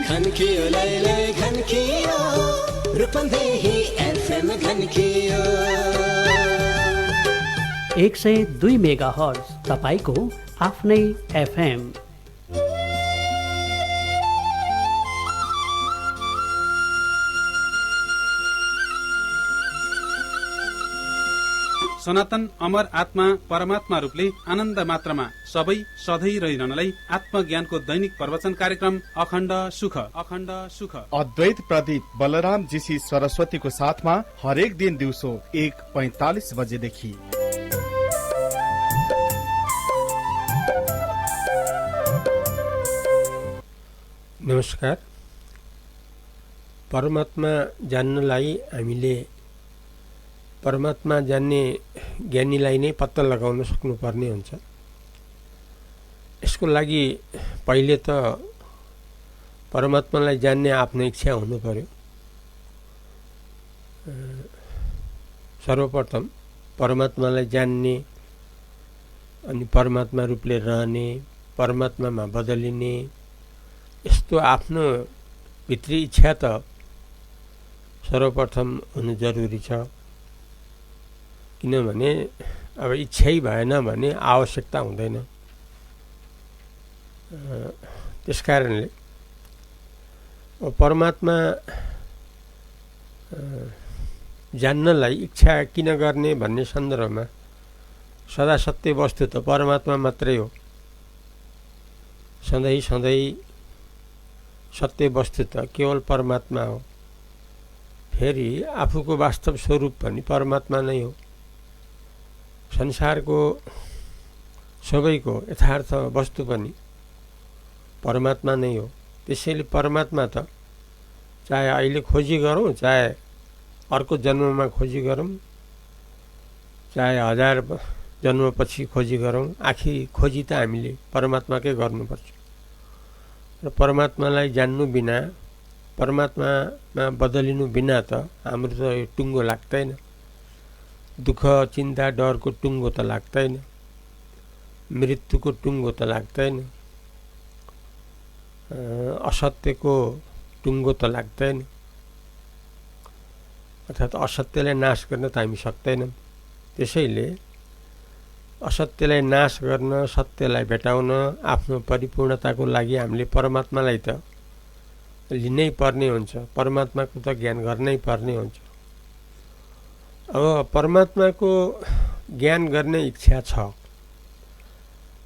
घनकियो लैले घनकियो Rupandehi FM घनकियो 102 megahertz तपाईको आफ्नै एफएम। सनातन अमर आत्मा परमात्मा रूपले आनन्द मात्रामा सबै सधैँ रहिरहनलाई आत्मज्ञानको दैनिक प्रवचन कार्यक्रम अखण्ड सुख अद्वैत प्रदीप बलराम जीसी सरस्वतीको साथमा हरेक दिन दिउँसो 1:45 बजेदेखि। नमस्कार। परमात्मा जान्नलाई हामीले परमात्मा जान्ने ज्ञानीलाई नै पत्ता लगाउन सक्नुपर्ने हुन्छ। यसको लागि पहिले त परमात्मालाई जान्ने आफ्नो इच्छा हुनु पर्यो। सर्वप्रथम परमात्मालाई जान्ने अनि परमात्मा रूपले रहने, परमात्मामा बदलिने यस्तो आफ्नो भित्री इच्छा त सर्वप्रथम हुनु जरुरी छ। किनभने अब इच्छै भएन भने आवश्यकता हुँदैन। त्यसकारणले परमात्मा जान्नलाई इच्छा किन गर्ने भन्ने सन्दर्भमा सदा सत्य वस्तु त परमात्मा मात्रै हो। सधैँ सत्य वस्तु त केवल परमात्मा हो। फेरि आफूको वास्तव स्वरूप पनि परमात्मा नै हो। संसारको सबैको यथार्थ वस्तु पनि परमात्मा नै हो। त्यसैले परमात्मा त चाहे अहिले खोजी गरौँ, चाहे अर्को जन्ममा खोजी गरौँ, चाहे 1000 जन्मपछि खोजी गरौँ, आखिर खोजी त हामीले परमात्माकै गर्नुपर्छ। र परमात्मालाई जान्नु बिना, परमात्मामा बदलिनु बिना त हाम्रो त यो टुङ्गो लाग्दैन। दुःख चिन्ता डरको टुङ्गो त लाग्दैन, मृत्युको टुङ्गो त लाग्दैन, असत्यको टुङ्गो त लाग्दैन। अर्थात् असत्यलाई नाश गर्न त हामी सक्दैनौँ। त्यसैले असत्यलाई नाश गर्न, सत्यलाई भेटाउन, आफ्नो परिपूर्णताको लागि हामीले परमात्मालाई त लिनै पर्ने हुन्छ। परमात्माको त ज्ञान गर्नै पर्ने हुन्छ। अब परमात्माको ज्ञान गर्ने इच्छा छ,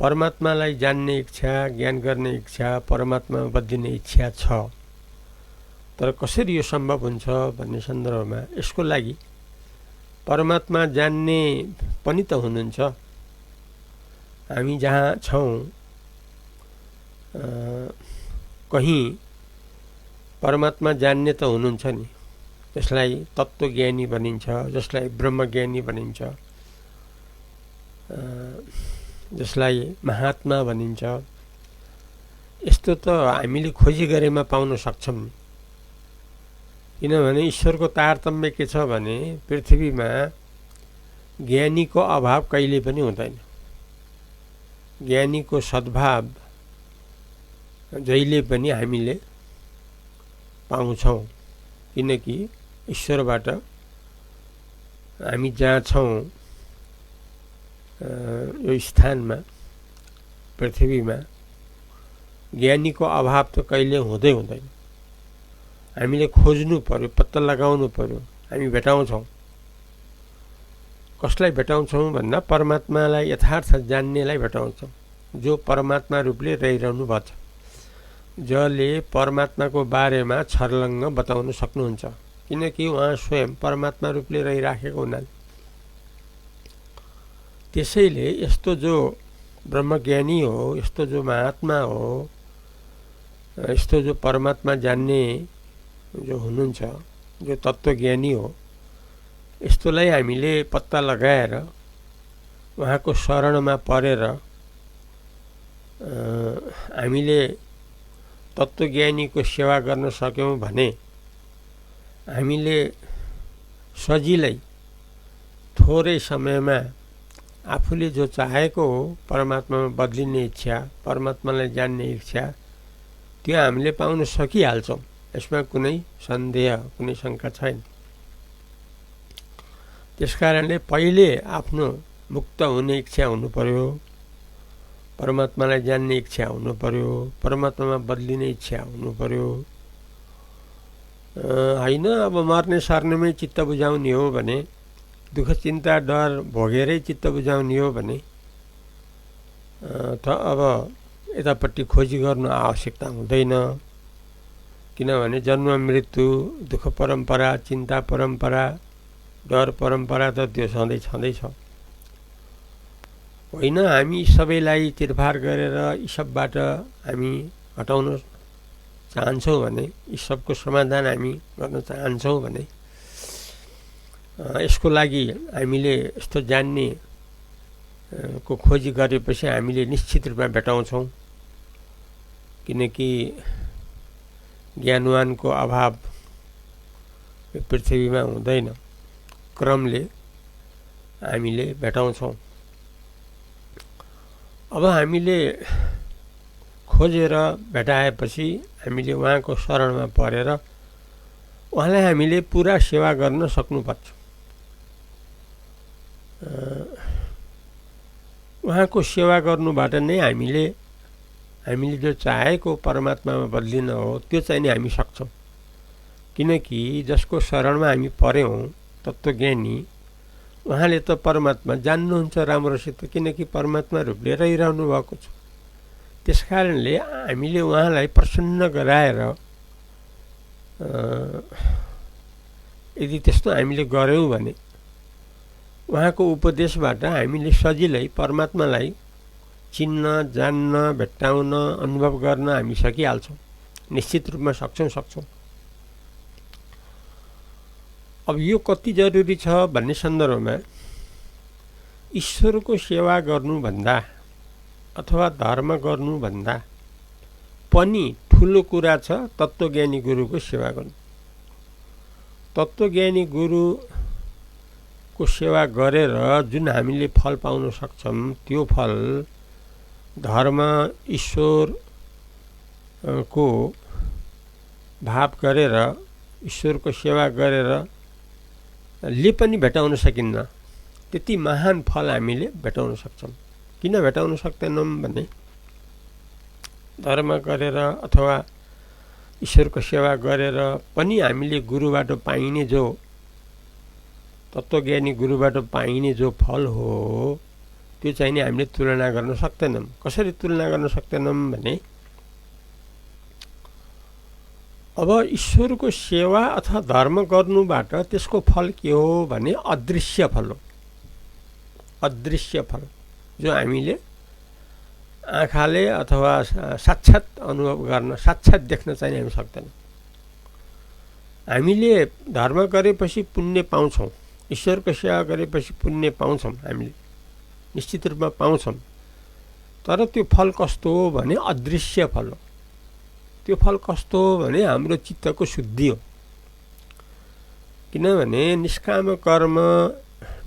परमात्मालाई जान्ने इच्छा, ज्ञान गर्ने इच्छा, परमात्मा बदलिने इच्छा छ। तर कसरी यो सम्भव हुन्छ भन्ने सन्दर्भमा यसको लागि परमात्मा जान्ने पनि त हुनुहुन्छ। हामी जहाँ छौँ कहीँ परमात्मा जान्ने त हुनुहुन्छ नि। जसलाई तत्त्वज्ञानी भनिन्छ, जसलाई ब्रह्मज्ञानी भनिन्छ, जसलाई महात्मा भनिन्छ, यस्तो त हामीले खोजी गरेमा पाउन सक्छौँ नि। किनभने ईश्वरको तारतम्य के छ भने पृथ्वीमा ज्ञानीको अभाव कहिले पनि हुँदैन। ज्ञानीको सद्भाव जहिले पनि हामीले पाउँछौँ। किनकि ईश्वरबाट हामी जहाँ छौँ यो स्थानमा, पृथ्वीमा ज्ञानीको अभाव त कहिले हुँदै हुँदैन। हामीले खोज्नु पर्यो, पत्ता लगाउनु पर्यो, हामी भेटाउँछौँ। कसलाई भेटाउँछौँ भन्दा परमात्मालाई यथार्थ जान्नेलाई भेटाउँछौँ, जो परमात्मा रूपले रहिरहनु भएको छ, जसले परमात्माको बारेमा छर्लङ्ग बताउन सक्नुहुन्छ। किनकि उहाँ स्वयं परमात्मा रूपले रहिराखेको हुनाले। त्यसैले यस्तो जो ब्रह्मज्ञानी हो, यस्तो जो महात्मा हो, यस्तो जो परमात्मा जान्ने जो हुनुहुन्छ, जो तत्त्वज्ञानी हो, यस्तोलाई हामीले पत्ता लगाएर उहाँको शरणमा परेर हामीले तत्त्वज्ञानीको सेवा गर्न सक्यौँ भने हामीले सजिलै थोरै समयमा आफूले जो चाहेको हो, परमात्मामा बदलिने इच्छा, परमात्मालाई जान्ने इच्छा, त्यो हामीले पाउन सकिहाल्छौँ, यसमा कुनै सन्देह कुनै शङ्का छैन। त्यसकारणले पहिले आफ्नो मुक्त हुने इच्छा हुनु पर्यो, परमात्मालाई जान्ने इच्छा हुनु पर्यो, परमात्मामा बदलिने इच्छा हुनु पर्यो। होइन अब मर्ने सर्नेमै चित्त बुझाउने हो भने, दुःख चिन्ता डर भोगेरै चित्त बुझाउने हो भने त अब यतापट्टि खोजी गर्नु आवश्यकता हुँदैन। किनभने जन्म मृत्यु, दुःख परम्परा, चिन्ता परम्परा, डर परम्परा त त्यो सधैँ छँदैछ। होइन हामी सबैलाई चिरफार गरेर यी सबबाट हामी हटाउन चाहन्छौँ भने, यी सबको समाधान हामी गर्न चाहन्छौँ भने यसको लागि हामीले यस्तो जान्ने को खोजी गरेपछि हामीले निश्चित रूपमा भेटाउँछौँ। किनकि ज्ञानवानको अभाव पृथ्वीमा हुँदैन, क्रमले हामीले भेटाउँछौँ। अब हामीले खोजेर भेटाएपछि हामीले उहाँको शरणमा परेर उहाँलाई हामीले पुरा सेवा गर्न सक्नुपर्छ। उहाँको सेवा गर्नुबाट नै हामीले जो चाहेको परमात्मामा बदलिन हो त्यो चाहिँ नि हामी सक्छौँ। किनकि जसको शरणमा हामी पऱ्यौँ तत्त्वज्ञानी, उहाँले त परमात्मा जान्नुहुन्छ राम्रोसित, किनकि परमात्मा रूपले रहिरहनु भएको छ। त्यसकारणले हामीले उहाँलाई प्रसन्न गराएर यदि त्यस्तो हामीले गऱ्यौँ भने उहाँको उपदेशबाट हामीले सजिलै परमात्मालाई चिन्न, जान्न, भेट्टाउन, अनुभव गर्न हामी सकिहाल्छौँ, निश्चित रूपमा सक्छौँ। अब यो कति जरुरी छ भन्ने सन्दर्भमा ईश्वरको सेवा गर्नुभन्दा अथवा धर्म गर्नुभन्दा पनि ठुलो कुरा छ तत्त्वज्ञानी गुरुको सेवा गर्नु। तत्त्वज्ञानी गुरुको सेवा गरेर जुन हामीले फल पाउन सक्छौँ त्यो फल धर्म ईश्वरको भाव गरेर, ईश्वरको सेवा गरेर ले पनि भेटाउन सकिन्न। त्यति महान फल हामीले भेटाउन सक्छौँ। किन भेटाउन सक्दैनौँ भने धर्म गरेर अथवा ईश्वरको सेवा गरेर पनि हामीले गुरुबाट पाइने जो तत्त्वज्ञानी गुरुबाट पाइने जो फल हो त्यो चाहिँ नि हामीले तुलना गर्न सक्दैनौँ। कसरी तुलना गर्न सक्दैनौँ भने अब ईश्वरको सेवा अथवा धर्म गर्नुबाट त्यसको फल के हो भने अदृश्य फल हो। अदृश्य फल जो हामीले आँखाले अथवा साक्षात् अनुभव गर्न, साक्षात् देख्न चाहिँ हामी सक्दैनौँ। हामीले धर्म गरेपछि पुण्य पाउँछौँ, ईश्वरको सेवा गरेपछि पुण्य पाउँछौँ, हामीले निश्चित रूपमा पाउँछौँ। तर त्यो फल कस्तो हो भने अदृश्य फल हो। त्यो फल कस्तो हो भने हाम्रो चित्तको शुद्धि हो। किनभने निष्काम कर्म,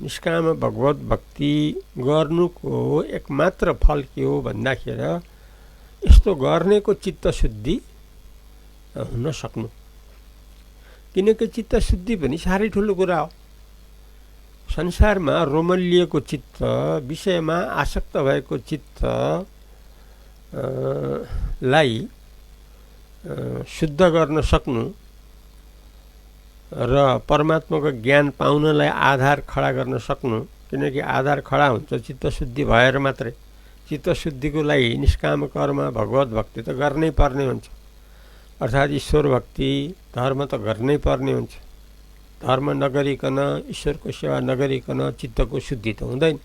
निष्काम भगवत भक्ति गर्नुको एकमात्र फल के हो भन्दाखेरि यस्तो गर्नेको चित्त शुद्धि हुन सक्नु। किनकि चित्त शुद्धि पनि साह्रै ठुलो कुरा हो। संसारमा रोमलिएको चित्त, विषयमा आसक्त भएको चित्त लाई शुद्ध गर्न सक्नु र परमात्माको ज्ञान पाउनलाई आधार खडा गर्न सक्नु। किनकि आधार खडा हुन्छ चित्तशुद्धि भएर मात्रै। चित्तशुद्धिको लागि निष्काम कर्म, भगवत भक्ति त गर्नै पर्ने हुन्छ। अर्थात् ईश्वर भक्ति, धर्म त गर्नै पर्ने हुन्छ। धर्म नगरिकन, ईश्वरको सेवा नगरिकन चित्तको शुद्धि त हुँदैन।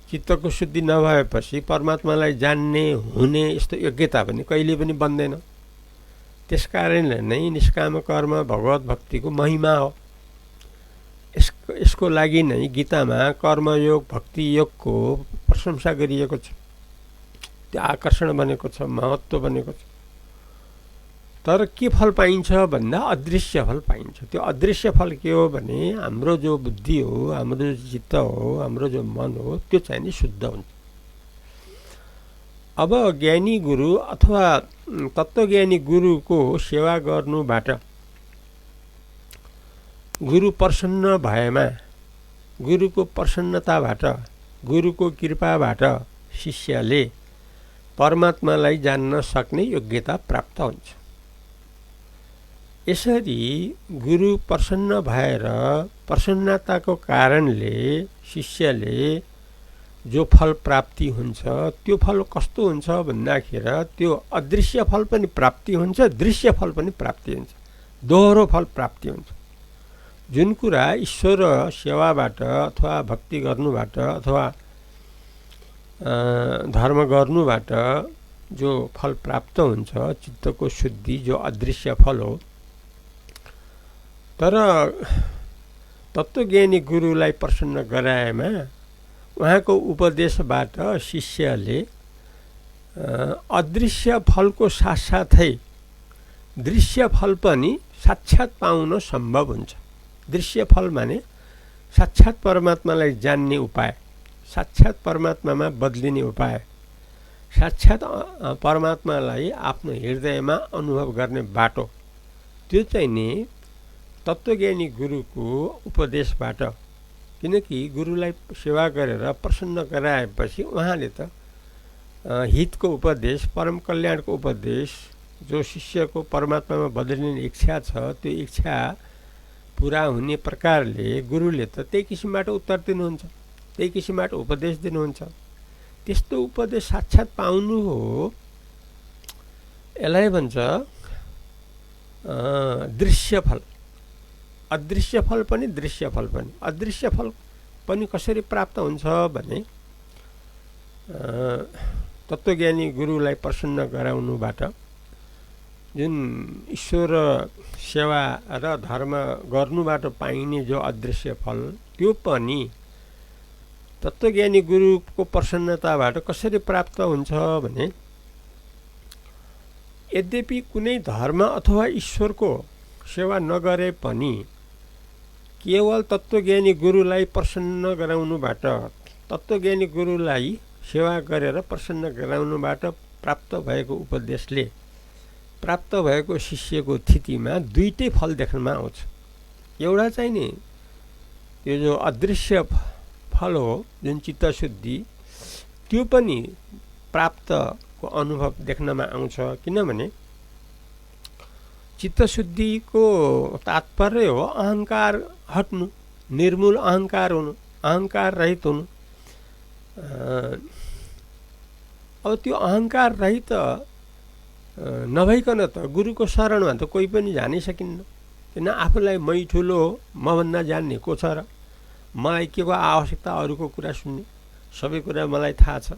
चित्तको शुद्धि नभएपछि परमात्मालाई जान्ने, हुने यस्तो योग्यता पनि कहिले पनि बन्दैन। त्यसकारणले नै निष्काम कर्म भगवत भक्तिको महिमा हो। यसको लागि नै गीतामा कर्मयोग, भक्ति योगको प्रशंसा गरिएको छ। त्यो आकर्षण बनेको छ, महत्त्व बनेको छ। तर के फल पाइन्छ भन्दा अदृश्य फल पाइन्छ। त्यो अदृश्य फल के हो भने हाम्रो जो बुद्धि हो, हाम्रो जो चित्त हो, हाम्रो जो मन हो त्यो चाहिँ नि शुद्ध हुन्छ। अब ज्ञानी गुरु अथवा तत्त्वज्ञानी गुरुको सेवा गर्नुबाट गुरु प्रसन्न भएमा, गुरुको प्रसन्नताबाट, गुरुको कृपाबाट शिष्यले परमात्मालाई जान्न सक्ने योग्यता प्राप्त हुन्छ। यसरी गुरु प्रसन्न भएर प्रसन्नताको कारणले शिष्यले जो फल प्राप्ति हुन्छ त्यो फल कस्तो हुन्छ भन्दाखेरि त्यो अदृश्य फल पनि प्राप्ति हुन्छ, दृश्य फल पनि प्राप्ति हुन्छ, दोहोरो फल प्राप्ति हुन्छ। जुन कुरा ईश्वर सेवाबाट अथवा भक्ति गर्नुबाट अथवा धर्म गर्नुबाट जो फल प्राप्त हुन्छ, चित्तको शुद्धि, जो अदृश्य फल हो, तर तत्त्वज्ञानी गुरुलाई प्रसन्न गराएमा उहाँको उपदेशबाट शिष्यले अदृश्य फलको साथसाथै दृश्य फल पनि साक्षात् पाउन सम्भव हुन्छ। दृश्य फल माने साक्षात् परमात्मालाई जान्ने उपाय, साक्षात् परमात्मामा बदलिने उपाय, साक्षात् परमात्मालाई आफ्नो हृदयमा अनुभव गर्ने बाटो, त्यो चाहिँ नि तत्त्वज्ञानी गुरुको उपदेशबाट। किनकि गुरुलाई सेवा गरेर प्रसन्न गराएपछि उहाँले त हितको उपदेश, परम कल्याणको उपदेश, जो शिष्यको परमात्मामा बदलिने इच्छा छ त्यो इच्छा पुरा हुने प्रकारले गुरुले त त्यही किसिमबाट उत्तर दिनुहुन्छ, त्यही किसिमबाट उपदेश दिनुहुन्छ। त्यस्तो उपदेश साक्षात् पाउनु हो, यसलाई भन्छ दृश्य फल। अदृश्य फल पनि दृश्य फल पनि। अदृश्य फल पनि कसरी प्राप्त हुन्छ भने तत्त्वज्ञानी गुरुलाई प्रसन्न गराउनुबाट जुन ईश्वर सेवा र धर्म गर्नुबाट पाइने जो अदृश्य फल, त्यो पनि तत्त्वज्ञानी गुरुको प्रसन्नताबाट कसरी प्राप्त हुन्छ भने यद्यपि कुनै धर्म अथवा ईश्वरको सेवा नगरे पनि केवल तत्त्वज्ञानी गुरुलाई प्रसन्न गराउनुबाट, तत्त्वज्ञानी गुरुलाई सेवा गरेर प्रसन्न गराउनुबाट प्राप्त भएको उपदेशले प्राप्त भएको शिष्यको स्थितिमा दुईटै फल देख्नमा आउँछ। एउटा चाहिँ नि यो जो अदृश्य फल हो, जुन चित्तशुद्धि, त्यो पनि प्राप्तको अनुभव देख्नमा आउँछ। किनभने चित्तशुद्धिको तात्पर्य हो अहङ्कार हट्नु, निर्मूल अहङ्कार हुनु, अहङ्कार रहित हुनु। अब त्यो अहङ्कार रहित नभइकन त गुरुको शरणमा त कोही पनि जानै सकिन्न। किन आफूलाई मै ठुलो हो, मभन्दा जान्ने को छ र, मलाई के को आवश्यकता अरूको कुरा सुन्ने, सबै कुरा मलाई थाहा छ,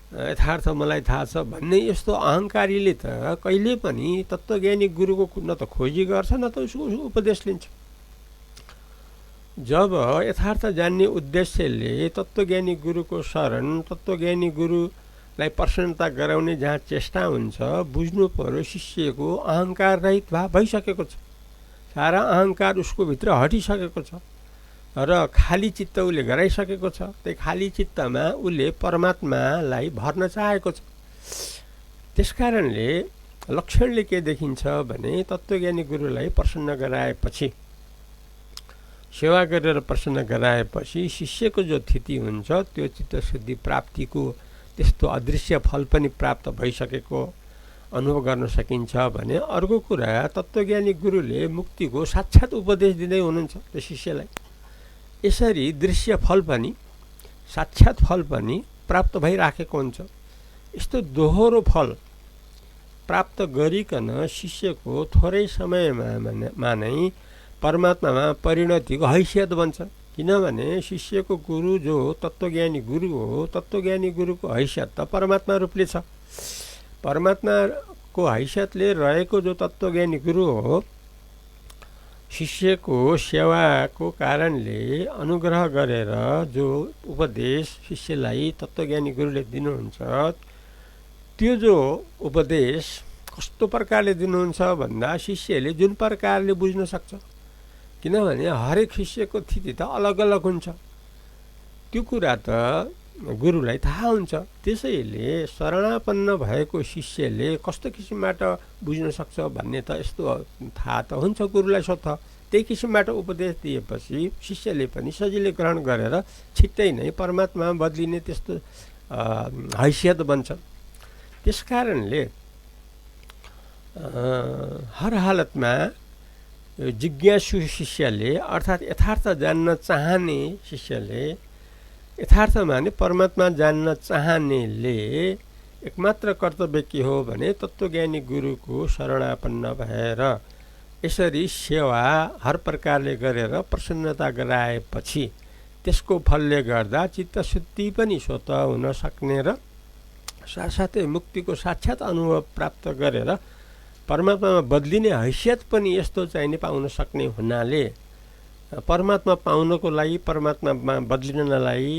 यथार्थ मलाई थाहा छ भन्ने यस्तो अहङ्कारीले त कहिले पनि तत्त्वज्ञानी गुरुको न त खोजी गर्छ न त उसको उपदेश लिन्छ। जब यथार्थ जान्ने उद्देश्यले तत्त्वज्ञानी गुरुको शरण, तत्त्वज्ञानी गुरुलाई प्रसन्नता गराउने जहाँ चेष्टा हुन्छ, बुझ्नु पर्यो शिष्यको अहङ्कार रहित भाव भइसकेको छ, सारा अहङ्कार उसको भित्र हटिसकेको छ र खाली चित्त उसले गराइसकेको छ। त्यही खाली चित्तमा उसले परमात्मालाई भर्न चाहेको छ। त्यसकारणले लक्षणले के देखिन्छ भने तत्त्वज्ञानी गुरुलाई प्रसन्न गराएपछि, सेवा गरेर प्रसन्न गराएपछि शिष्यको जो स्थिति हुन्छ त्यो चित्तशुद्धि प्राप्तिको त्यस्तो अदृश्य फल पनि प्राप्त भइसकेको अनुभव गर्न सकिन्छ भने अर्को कुरा तत्त्वज्ञानी गुरुले मुक्तिको साक्षात् उपदेश दिँदै हुनुहुन्छ त्यो शिष्यलाई। यसरी दृश्य फल पनि साक्षात् फल पनि प्राप्त भइराखेको हुन्छ। यस्तो दोहोरो फल प्राप्त गरिकन शिष्यको थोरै समयमा नै परमात्मामा परिणतिको हैसियत बन्छ। किनभने शिष्यको गुरु जो तत्त्वज्ञानी गुरु हो, तत्त्वज्ञानी गुरुको हैसियत त परमात्मा रूपले छ। परमात्माको हैसियतले रहेको जो तत्त्वज्ञानी गुरु हो, शिष्यको सेवाको कारणले अनुग्रह गरेर जो उपदेश शिष्यलाई तत्त्वज्ञानी गुरुले दिनुहुन्छ, त्यो जो उपदेश कस्तो प्रकारले दिनुहुन्छ भन्दा शिष्यले जुन प्रकारले बुझ्न सक्छ। किनभने हरेक शिष्यको स्थिति त अलग अलग हुन्छ। त्यो कुरा त गुरुलाई थाहा हुन्छ। त्यसैले शरणापन्न भएको शिष्यले कस्तो किसिमबाट बुझ्न सक्छ भन्ने त यस्तो थाहा त हुन्छ गुरुलाई स्वतः। त्यही किसिमबाट उपदेश दिएपछि शिष्यले पनि सजिलै ग्रहण गरेर छिट्टै नै परमात्मा बदलिने त्यस्तो हैसियत बन्छ। त्यस कारणले हर हालतमा जिज्ञासु शिष्यले अर्थात् यथार्थ जान्न चाहने शिष्यले, यथार्थ माने परमात्मा जान्न चाहनेले एकमात्र कर्तव्य के हो भने तत्त्वज्ञानी गुरुको शरणापन्न भएर यसरी सेवा हर प्रकारले गरेर प्रसन्नता गराएपछि त्यसको फलले गर्दा चित्तशुद्धि पनि स्वतः हुन सक्ने र साथसाथै मुक्तिको साक्षात् अनुभव प्राप्त गरेर परमात्मामा बदलिने हैसियत पनि यस्तो चाहिने पाउन सक्ने हुनाले परमात्मा पाउनको लागि, परमात्मामा बदलिनलाई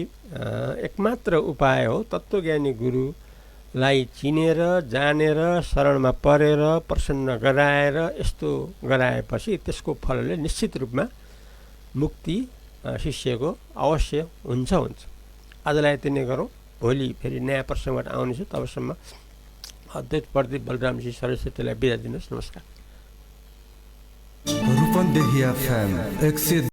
एकमात्र उपाय हो तत्त्वज्ञानी गुरुलाई चिनेर जानेर शरणमा परेर प्रसन्न गराएर यस्तो गराएपछि त्यसको फलले निश्चित रूपमा मुक्ति शिष्यको अवश्य हुन्छ। आजलाई यति नै गरौँ। भोलि फेरि नयाँ प्रसङ्गबाट आउनेछु। तबसम्म अद्वैत प्रदीप बलरामजी सरस्वतीलाई बिदा दिनुहोस्। नमस्कार। रूपन्देही FM 102